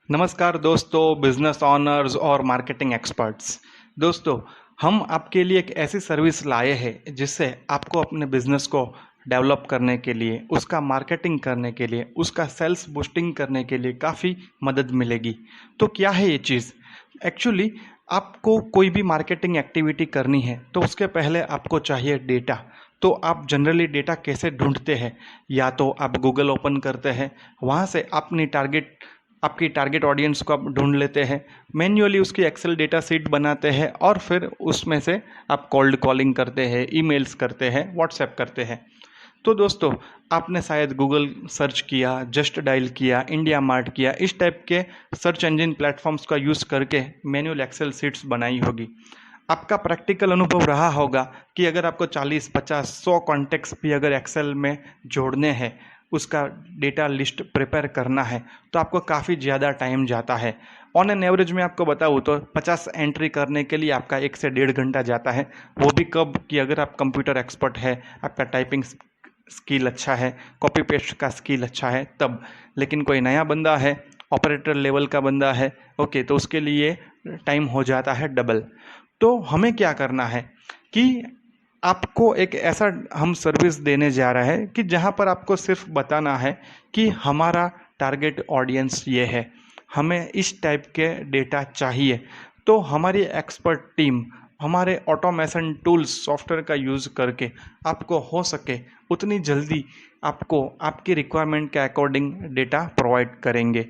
नमस्कार दोस्तों, business honours और मार्केटिंग एक्सपर्ट्स। दोस्तों, हम आपके लिए एक ऐसी सर्विस लाए हैं जिससे आपको अपने बिजनेस को डेवलप करने के लिए, उसका मार्केटिंग करने के लिए, उसका सेल्स बूस्टिंग करने के लिए काफ़ी मदद मिलेगी। तो क्या है ये चीज़? एक्चुअली आपको कोई भी मार्केटिंग एक्टिविटी करनी है तो उसके पहले आपको चाहिए डेटा। तो आप जनरली डेटा कैसे ढूंढते हैं? या तो आप गूगल ओपन करते हैं, वहाँ से आपकी टारगेट ऑडियंस को आप ढूंढ लेते हैं, मैन्युअली उसकी एक्सेल डेटा शीट बनाते हैं और फिर उसमें से आप कोल्ड कॉलिंग करते हैं, ईमेल्स करते हैं, व्हाट्सएप करते हैं। तो दोस्तों, आपने शायद गूगल सर्च किया, जस्ट डायल किया, इंडिया मार्ट किया, इस टाइप के सर्च इंजन प्लेटफॉर्म्स का यूज़ करके मैनुअल एक्सेल शीट्स बनाई होगी। आपका प्रैक्टिकल अनुभव रहा होगा कि अगर आपको 40, 50, 100 कॉन्टेक्ट्स भी अगर एक्सेल में जोड़ने हैं, उसका डेटा लिस्ट प्रिपेयर करना है, तो आपको काफ़ी ज़्यादा टाइम जाता है। ऑन एन एवरेज में आपको बताऊँ तो 50 एंट्री करने के लिए आपका 1 से 1.5 घंटा जाता है। वो भी कब कि अगर आप कंप्यूटर एक्सपर्ट है, आपका टाइपिंग स्किल अच्छा है, कॉपी पेस्ट का स्किल अच्छा है तब। लेकिन कोई नया बंदा है, ऑपरेटर लेवल का बंदा है, ओके, तो उसके लिए टाइम हो जाता है डबल। तो हमें क्या करना है कि आपको एक ऐसा हम सर्विस देने जा रहे हैं कि जहां पर आपको सिर्फ बताना है कि हमारा टारगेट ऑडियंस ये है, हमें इस टाइप के डेटा चाहिए। तो हमारी एक्सपर्ट टीम हमारे ऑटोमेशन टूल्स सॉफ्टवेयर का यूज़ करके आपको हो सके उतनी जल्दी आपको आपकी रिक्वायरमेंट के अकॉर्डिंग डेटा प्रोवाइड करेंगे।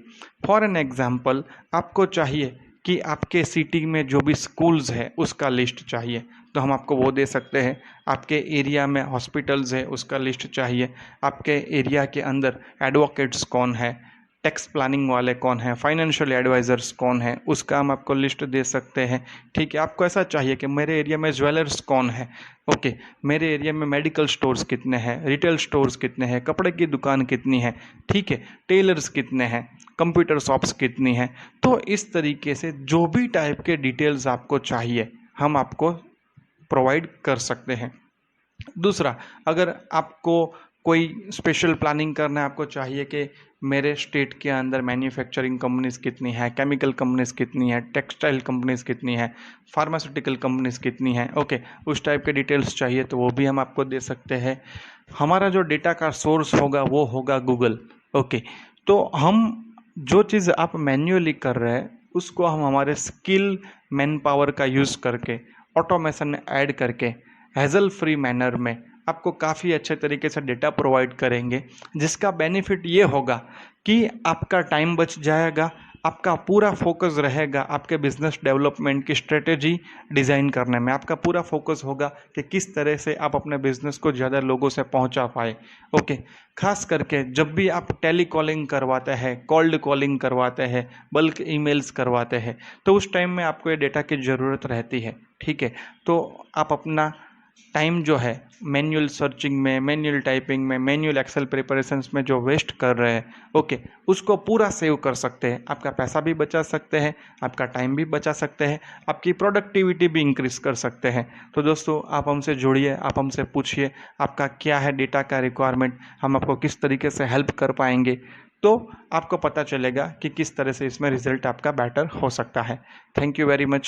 फॉर एन एग्जांपल, आपको चाहिए कि आपके सिटी में जो भी स्कूल्स है उसका लिस्ट चाहिए, तो हम आपको वो दे सकते हैं। आपके एरिया में हॉस्पिटल्स है उसका लिस्ट चाहिए, आपके एरिया के अंदर एडवोकेट्स कौन है, टैक्स प्लानिंग वाले कौन है, फाइनेंशियल एडवाइजर्स कौन है, उसका हम आपको लिस्ट दे सकते हैं। ठीक है, आपको ऐसा चाहिए कि मेरे एरिया में ज्वेलर्स कौन है, ओके, मेरे एरिया में मेडिकल स्टोर्स कितने हैं, रिटेल स्टोर्स कितने हैं, कपड़े की दुकान कितनी है, ठीक है, टेलर्स कितने हैं, कंप्यूटर शॉप्स कितनी हैं। तो इस तरीके से जो भी टाइप के डिटेल्स आपको चाहिए हम आपको प्रोवाइड कर सकते हैं। दूसरा, अगर आपको कोई स्पेशल प्लानिंग करना है, आपको चाहिए कि मेरे स्टेट के अंदर मैन्युफैक्चरिंग कंपनीज कितनी है, केमिकल कंपनीज कितनी है, टेक्सटाइल कंपनीज कितनी है, फार्मास्यूटिकल कंपनीज कितनी है, ओके, उस टाइप के डिटेल्स चाहिए तो वो भी हम आपको दे सकते हैं। हमारा जो डेटा का सोर्स होगा वो होगा गूगल, ओके। तो हम जो चीज़ आप मैन्युअली कर रहे हैं उसको हम हमारे स्किल मैन पावर का यूज़ करके ऑटोमेशन ऐड करके हैजल फ्री मैनर में आपको काफ़ी अच्छे तरीके से डेटा प्रोवाइड करेंगे, जिसका बेनिफिट ये होगा कि आपका टाइम बच जाएगा, आपका पूरा फोकस रहेगा आपके बिजनेस डेवलपमेंट की स्ट्रेटेजी डिज़ाइन करने में। आपका पूरा फोकस होगा कि किस तरह से आप अपने बिजनेस को ज़्यादा लोगों से पहुंचा पाए, ओके। खास करके जब भी आप टेली कॉलिंग करवाते हैं, कोल्ड कॉलिंग करवाते हैं, बल्क ईमेल्स करवाते हैं, तो उस टाइम में आपको ये डेटा की ज़रूरत रहती है, ठीक है। तो आप अपना टाइम जो है मैन्युअल सर्चिंग में, मैन्युअल टाइपिंग में, मैन्युअल एक्सेल प्रिपरेशंस में जो वेस्ट कर रहे हैं, ओके, उसको पूरा सेव कर सकते हैं। आपका पैसा भी बचा सकते हैं, आपका टाइम भी बचा सकते हैं, आपकी प्रोडक्टिविटी भी इंक्रीज कर सकते हैं। तो दोस्तों, आप हमसे जुड़िए, आप हमसे पूछिए आपका क्या है डेटा का रिक्वायरमेंट, हम आपको किस तरीके से हेल्प कर पाएंगे। तो आपको पता चलेगा कि किस तरह से इसमें रिजल्ट आपका बेटर हो सकता है। Thank you very much.